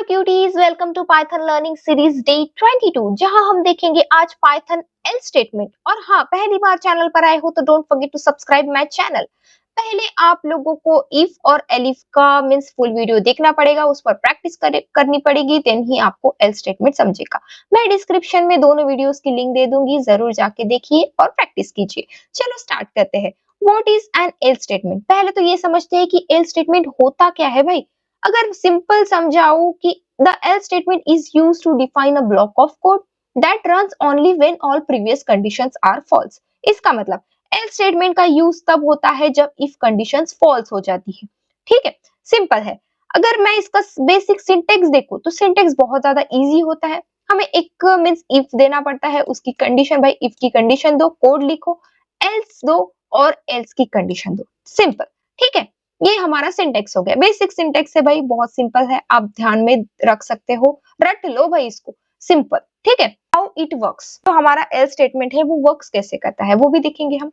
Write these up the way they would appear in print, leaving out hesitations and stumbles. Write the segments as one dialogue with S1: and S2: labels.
S1: Cuties, welcome to Python learning series day 22, जहां हम देखेंगे आज पाइथन एल स्टेटमेंट। और हाँ, पहली बार चैनल पर आए हो तो don't forget to subscribe my channel. पहले आप लोगों को इफ और एलिफ का मींस फुल वीडियो देखना पड़ेगा, उस पर प्रैक्टिस करनी पड़ेगी, देन ही आपको एल स्टेटमेंट समझेगा। मैं डिस्क्रिप्शन में दोनों वीडियोस की लिंक दे दूंगी, जरूर जाके देखिए और प्रैक्टिस कीजिए। चलो स्टार्ट करते हैं। What is an L statement? पहले तो ये समझते हैं कि एल स्टेटमेंट होता क्या है भाई। अगर सिंपल समझाऊं कि the else statement is used to define a block of code that runs only when all previous conditions are false। इसका मतलब else statement का यूज तब होता है जब if conditions false हो जाती है। ठीक है, सिंपल है। अगर मैं इसका बेसिक सिंटेक्स देखूं तो सिंटेक्स बहुत ज्यादा इजी होता है। हमें एक मींस if देना पड़ता है, उसकी कंडीशन, भाई if की कंडीशन दो, कोड लिखो, else दो और else की कंडीशन दो, सिंपल। ठीक है, ये हमारा सिंटेक्स हो गया। बेसिक सिंटेक्स है भाई, बहुत सिंपल है, आप ध्यान में रख सकते हो, रट लो भाई इसको, सिंपल। ठीक है, हाउ इट वर्क्स, तो हमारा एल्स स्टेटमेंट है वो वर्क्स कैसे करता है वो भी देखेंगे हम।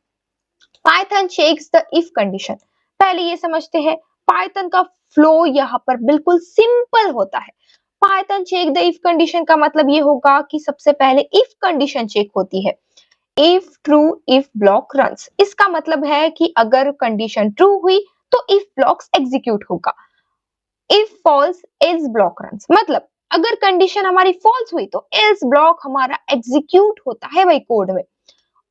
S1: Python checks the if condition. पहले ये समझते हैं पाइथन का फ्लो यहाँ पर बिल्कुल सिंपल होता है। Python check the if condition का मतलब ये होगा कि सबसे पहले इफ कंडीशन चेक होती है। If true if block runs, इसका मतलब है कि अगर कंडीशन ट्रू हुई तो इफ ब्लॉक्स एग्जीक्यूट होगा। If false else block runs, मतलब अगर कंडीशन हमारी फॉल्स हुई तो एल्स ब्लॉक हमारा एग्जीक्यूट होता है भाई कोड में।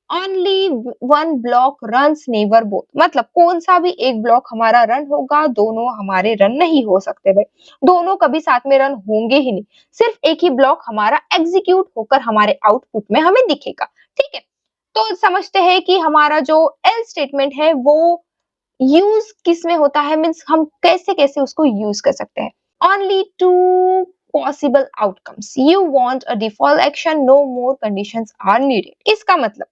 S1: Only one block runs never both, मतलब कौन सा भी एक ब्लॉक हमारा रन होगा, दोनों हमारे रन नहीं हो सकते भाई, दोनों कभी साथ में रन होंगे ही नहीं। सिर्फ एक ही ब्लॉक हमारा एग्जीक्यूट होकर हमारे आउटपुट में हमें दिखेगा। ठीक है, तो समझते हैं कि हमारा जो एल स्टेटमेंट है वो यूज किस में होता है, मीन्स हम कैसे कैसे उसको यूज कर सकते हैं। Only two possible outcomes, you want a default action, no more conditions are needed. इसका मतलब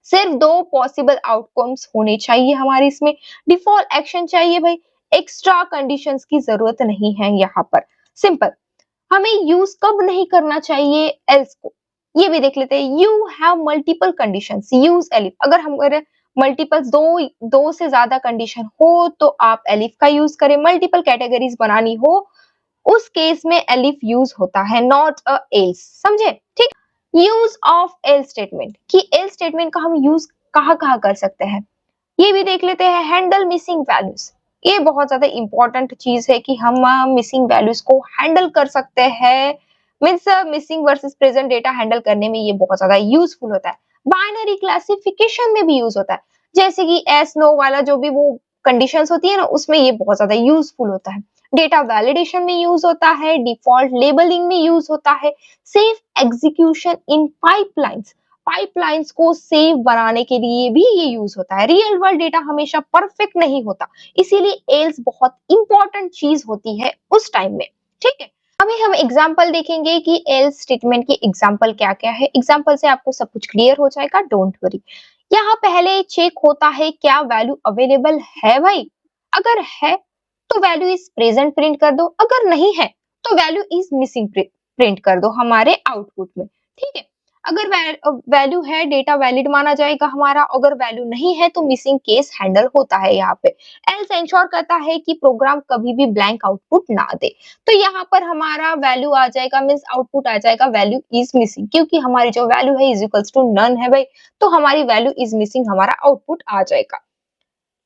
S1: सिर्फ दो पॉसिबल आउटकम्स होने चाहिए हमारे इसमें, डिफॉल्ट एक्शन चाहिए भाई, एक्स्ट्रा कंडीशंस की जरूरत नहीं है यहाँ पर, सिंपल। हमें यूज कब नहीं करना चाहिए एल्स को, ये भी देख लेते हैं। You have multiple conditions, use elif. अगर हमारे मल्टीपल दो से ज्यादा कंडीशन हो तो आप एलिफ का यूज करें। मल्टीपल कैटेगरीज बनानी हो उस केस में एलिफ यूज होता है, नॉट अ एल्स, समझे? ठीक। यूज ऑफ एल स्टेटमेंट, कि एल स्टेटमेंट का हम यूज कहाँ कहाँ कर सकते हैं, ये भी देख लेते हैं। हैंडल मिसिंग वैल्यूज, ये बहुत ज्यादा इंपॉर्टेंट चीज है कि हम मिसिंग वैल्यूज को हैंडल कर सकते हैं। Means missing versus present data handle करने में ये बहुत ज्यादा यूजफुल होता है। बाइनरी क्लासिफिकेशन में भी यूज होता है, जैसे कि एस नो वाला जो भी वो कंडीशंस होती है ना, उसमें ये बहुत ज्यादा यूजफुल होता है। डेटा वैलिडेशन में यूज होता है, डिफॉल्ट लेबलिंग में यूज होता है, सेफ एग्जीक्यूशन इन पाइपलाइंस, पाइपलाइंस को सेव बनाने के लिए भी ये यूज होता है। रियल वर्ल्ड डेटा हमेशा परफेक्ट नहीं होता, इसीलिए एल्स बहुत इंपॉर्टेंट चीज होती है उस टाइम में। ठीक है, अभी हम एग्जांपल देखेंगे कि एल्स स्टेटमेंट के एग्जांपल क्या क्या है। एग्जांपल से आपको सब कुछ क्लियर हो जाएगा, डोंट वरी। यहाँ पहले चेक होता है क्या वैल्यू अवेलेबल है भाई, अगर है तो वैल्यू इज प्रेजेंट प्रिंट कर दो, अगर नहीं है तो वैल्यू इज मिसिंग प्रिंट कर दो हमारे आउटपुट में। ठीक है, अगर वैल्यू है डेटा वैलिड माना जाएगा हमारा, अगर वैल्यू नहीं है तो मिसिंग केस हैंडल होता है यहाँ पे। एल्स इंश्योर करता है कि प्रोग्राम कभी भी ब्लैंक आउटपुट ना दे, तो यहाँ पर हमारा वैल्यू आ जाएगा, मींस आउटपुट आ जाएगा वैल्यू इज मिसिंग, क्योंकि हमारी जो वैल्यू है इज इक्वल्स टू नन है भाई, तो हमारी वैल्यू इज मिसिंग, हमारा आउटपुट आ जाएगा।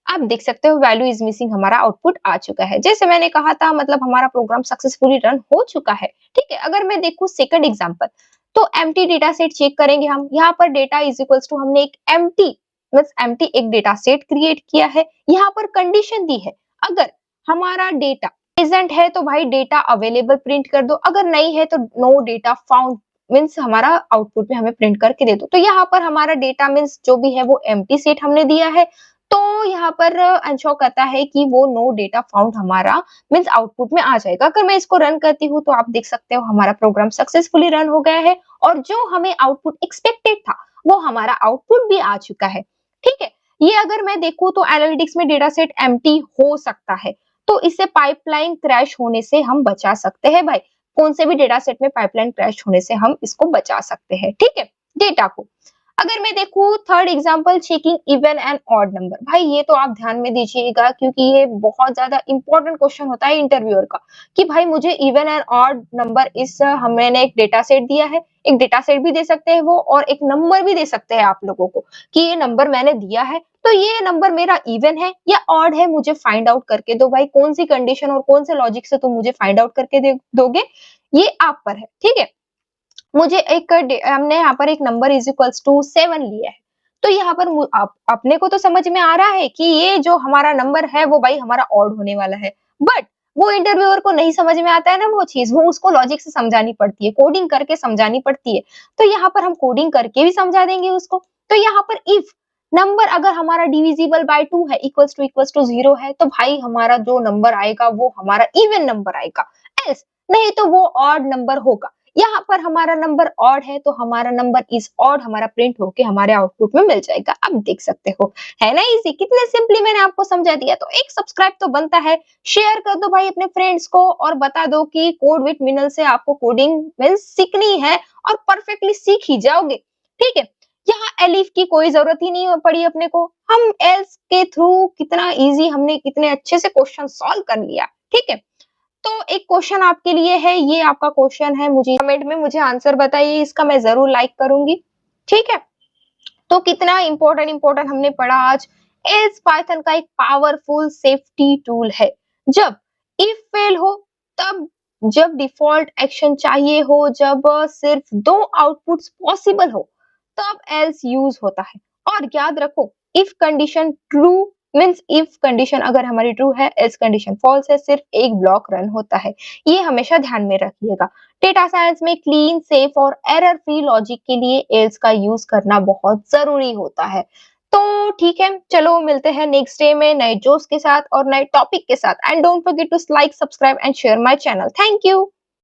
S1: आप देख सकते हो वैल्यू इज मिसिंग, हमारा आउटपुट आ चुका है। जैसे मैंने कहा था, मतलब हमारा प्रोग्राम सक्सेसफुली रन हो चुका है। ठीक है, अगर मैं देखूं सेकंड एग्जांपल, तो एम्प्टी डेटा सेट चेक करेंगे हम। यहाँ पर डेटा इज इक्वल्स टू, हमने एक एम्प्टी मींस एम्प्टी एक डेटा सेट क्रिएट किया है। यहाँ पर कंडीशन दी है, अगर हमारा डेटा प्रेजेंट है तो भाई डेटा अवेलेबल प्रिंट कर दो, अगर नहीं है तो नो डेटा फाउंड, मींस हमारा आउटपुट में हमें प्रिंट करके दे दो। तो यहाँ पर हमारा डेटा मींस जो भी है वो एम्प्टी सेट हमने दिया है, तो यहाँ पर इंश्योर करता है कि वो नो डेटा फाउंड हमारा मींस आउटपुट में आ जाएगा। अगर मैं इसको रन करती हूँ तो आप देख सकते हो हमारा प्रोग्राम सक्सेसफुली रन हो गया है, और जो हमें आउटपुट एक्सपेक्टेड था वो हमारा आउटपुट भी आ चुका है। ठीक है, ये अगर मैं देखूं तो एनालिटिक्स में डेटा सेट एम्प्टी हो सकता है, तो इससे पाइपलाइन क्रैश होने से हम बचा सकते हैं भाई। कौन से भी डेटा सेट में पाइपलाइन क्रैश होने से हम इसको बचा सकते हैं। ठीक है, डेटा को अगर मैं देखूं third example checking even and odd number, भाई ये तो आप ध्यान में दीजिएगा क्योंकि ये बहुत ज्यादा इंपॉर्टेंट क्वेश्चन होता है इंटरव्यूअर का कि भाई मुझे इवन एंड ऑड नंबर इस हमने एक डेटा सेट दिया है, एक डेटा सेट भी दे सकते हैं वो और एक नंबर भी दे सकते हैं आप लोगों को कि ये नंबर मैंने दिया है तो ये नंबर मेरा इवन है या ऑड है, मुझे फाइंड आउट करके दो। भाई कौन सी कंडीशन और कौन से लॉजिक से तुम मुझे फाइंड आउट करके दोगे ये आप पर है, ठीक है। मुझे हमने यहाँ पर एक नंबर इज इक्वल्स टू 7 लिया है तो यहाँ पर अपने को तो समझ में आ रहा है कि ये जो हमारा नंबर है वो भाई हमारा ऑड होने वाला है, बट वो इंटरव्यूअर को नहीं समझ में आता है ना वो चीज, वो उसको लॉजिक से समझानी पड़ती है, कोडिंग करके समझानी पड़ती है। तो यहाँ पर हम कोडिंग करके भी समझा देंगे उसको। तो यहाँ पर इफ नंबर अगर हमारा डिविजिबल बाय 2 है इक्वल्स टू 0 है तो भाई हमारा जो नंबर आएगा वो हमारा इवन नंबर आएगा, एल्स नहीं तो वो ऑड नंबर होगा। यहाँ पर हमारा नंबर ऑड है तो हमारा नंबर इज ऑड हमारा प्रिंट होके हमारे आउटपुट में मिल जाएगा। अब देख सकते हो है ना इजी, कितने सिंपली मैंने आपको समझा दिया। तो एक सब्सक्राइब तो बनता है, शेयर कर दो भाई अपने फ्रेंड्स को और बता दो कि कोड विद मिनल से आपको कोडिंग मीन्स सीखनी है और परफेक्टली सीख ही जाओगे, ठीक है। यहाँ एलिफ की कोई जरूरत ही नहीं पड़ी अपने को, हम एल्स के थ्रू कितना इजी हमने कितने अच्छे से क्वेश्चन सॉल्व कर लिया, ठीक है। तो एक क्वेश्चन आपके लिए है, ये आपका क्वेश्चन है, मुझे कमेंट में मुझे आंसर बताइए इसका, मैं जरूर लाइक करूंगी, ठीक है। तो कितना इंपॉर्टेंट हमने पढ़ा आज। एल्स पाइथन का एक पावरफुल सेफ्टी टूल है। जब इफ फेल हो तब, जब डिफॉल्ट एक्शन चाहिए हो, जब सिर्फ 2 आउटपुट्स पॉसिबल हो तब एल्स यूज होता है। और याद रखो if condition true means if condition अगर हमारी ट्रू है, एल्स कंडीशन फॉल्स है, सिर्फ एक ब्लॉक रन होता है। ये हमेशा ध्यान में रखिएगा। डेटा साइंस में क्लीन सेफ और एरर फ्री लॉजिक के लिए एल्स का यूज करना बहुत जरूरी होता है। तो ठीक है, चलो मिलते हैं नेक्स्ट डे में नए जोश के साथ और नए टॉपिक के साथ। And don't forget to like subscribe and share my channel. Thank you.